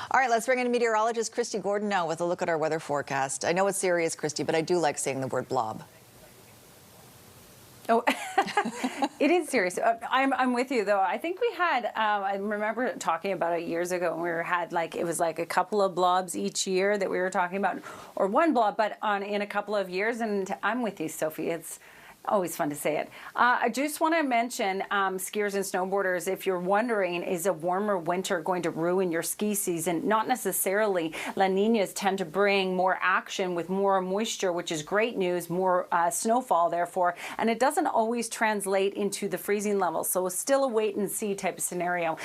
All right, let's bring in meteorologist Kristi Gordon now with a look at our weather forecast. I know it's serious, Kristi, but I do like saying the word blob. Oh, it is serious. I'm with you, though. I think we had, I remember talking about it years ago, and we had it was like a couple of blobs each year that we were talking about, or one blob, but in a couple of years. And I'm with you, Sophie. It's always fun to say it. I just want to mention skiers and snowboarders, if you're wondering, is a warmer winter going to ruin your ski season? Not necessarily. La Niñas tend to bring more action with more moisture, which is great news, more snowfall, therefore, and it doesn't always translate into the freezing levels. So it's still a wait and see type of scenario.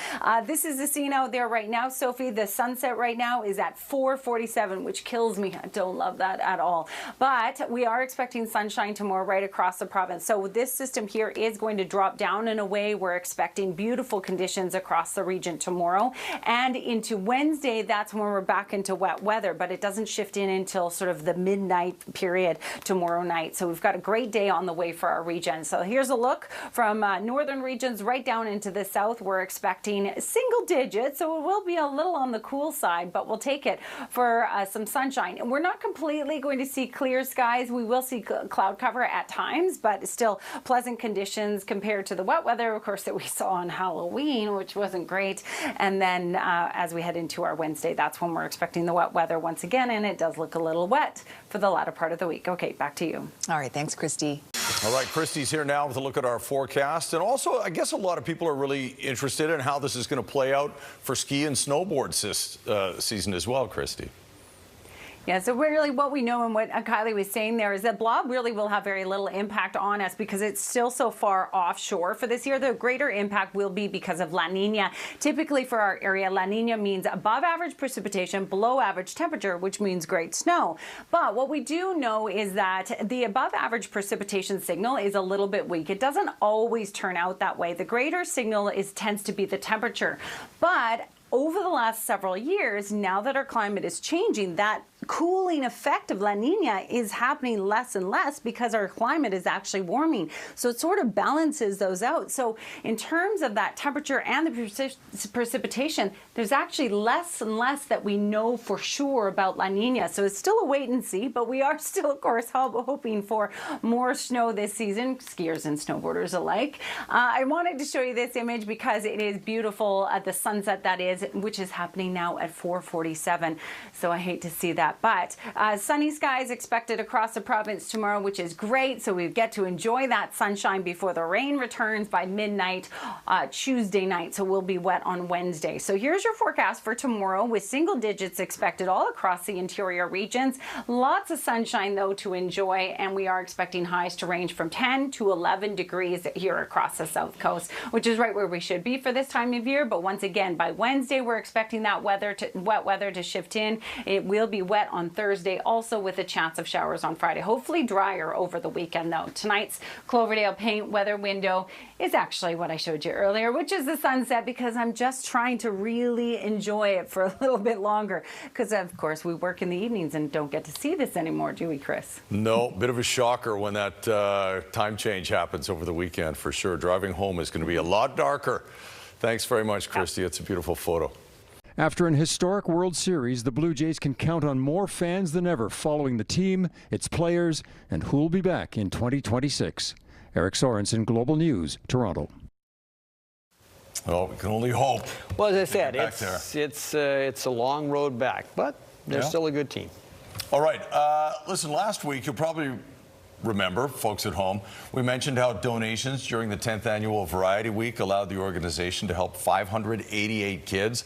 This is the scene out there right now, Sophie. The sunset right now is at 4:47, which kills me. I don't love that at all. But we are expecting sunshine tomorrow right across the province. So this system here is going to drop down in a way. We're expecting beautiful conditions across the region tomorrow, and into Wednesday, that's when we're back into wet weather, but it doesn't shift in until sort of the midnight period tomorrow night. So we've got a great day on the way for our region. So here's a look from northern regions right down into the south. We're expecting single digits, so it will be a little on the cool side, but we'll take it for some sunshine. And we're not completely going to see clear skies. We will see cloud cover at times, but still pleasant conditions compared to the wet weather, of course, that we saw on Halloween, which wasn't great. And then as we head into our Wednesday, that's when we're expecting the wet weather once again, and it does look a little wet for the latter part of the week. Okay, back to you. All right, thanks, Kristi. All right, Kristi's here now with a look at our forecast. And also, I guess a lot of people are really interested in how this is going to play out for ski and snowboard season as well, Kristi. Yeah, so really what we know and what Kylie was saying there is that blob really will have very little impact on us because it's still so far offshore for this year. The greater impact will be because of La Nina. Typically for our area, La Nina means above average precipitation, below average temperature, which means great snow. But what we do know is that the above average precipitation signal is a little bit weak. It doesn't always turn out that way. The greater signal tends to be the temperature. But over the last several years, now that our climate is changing, that cooling effect of La Nina is happening less and less because our climate is actually warming. So it sort of balances those out. So in terms of that temperature and the precipitation, there's actually less and less that we know for sure about La Nina. So it's still a wait and see, but we are still, of course, hoping for more snow this season, skiers and snowboarders alike. I wanted to show you this image because it is beautiful at the sunset that is, which is happening now at 4:47. So I hate to see that. But sunny skies expected across the province tomorrow, which is great. So we get to enjoy that sunshine before the rain returns by midnight Tuesday night. So we'll be wet on Wednesday. So here's your forecast for tomorrow with single digits expected all across the interior regions. Lots of sunshine, though, to enjoy. And we are expecting highs to range from 10 to 11 degrees here across the south coast, which is right where we should be for this time of year. But once again, by Wednesday, we're expecting that wet weather to shift in. It will be wet on Thursday, also with a chance of showers on Friday. Hopefully drier over the weekend, though. Tonight's Cloverdale paint weather window is actually what I showed you earlier, which is the sunset, because I'm just trying to really enjoy it for a little bit longer. Because, of course, we work in the evenings and don't get to see this anymore, do we, Chris? No, bit of a shocker when that time change happens over the weekend, for sure. Driving home is going to be a lot darker. Thanks very much, Kristi. It's a beautiful photo. After an historic World Series, the Blue Jays can count on more fans than ever following the team, its players, and who'll be back in 2026. Eric Sorensen, Global News, Toronto. Well, we can only hope. Well, as I said, it's a long road back, but they're still a good team. All right. Listen, last week, you'll probably remember, folks at home, we mentioned how donations during the 10th annual Variety Week allowed the organization to help 588 kids.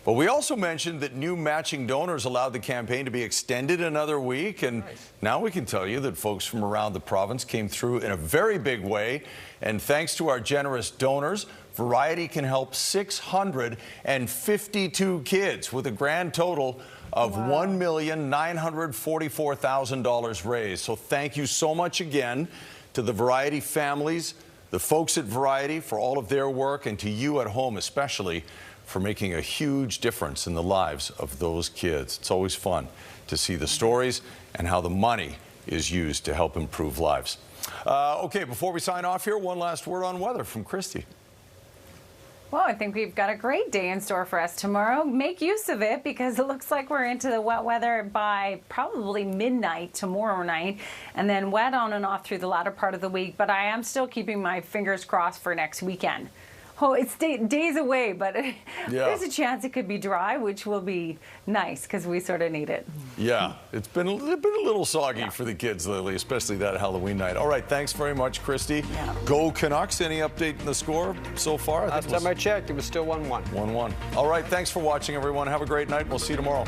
But we also mentioned that new matching donors allowed the campaign to be extended another week. And now we can tell you that folks from around the province came through in a very big way. And thanks to our generous donors, Variety can help 652 kids with a grand total of $1,944,000 raised. So thank you so much again to the Variety families, the folks at Variety for all of their work, and to you at home especially for making a huge difference in the lives of those kids. It's always fun to see the stories and how the money is used to help improve lives. Okay, before we sign off here, one last word on weather from Kristi. Well, I think we've got a great day in store for us tomorrow. Make use of it because it looks like we're into the wet weather by probably midnight tomorrow night, and then wet on and off through the latter part of the week. But I am still keeping my fingers crossed for next weekend. Oh, it's days away, but there's a chance it could be dry, which will be nice because we sort of need it. Yeah, it's been a little soggy for the kids lately, especially that Halloween night. All right, thanks very much, Kristi. Yeah. Go Canucks. Any update in the score so far? Last time I checked, it was still 1-1. 1-1. All right, thanks for watching, everyone. Have a great night. We'll see you tomorrow.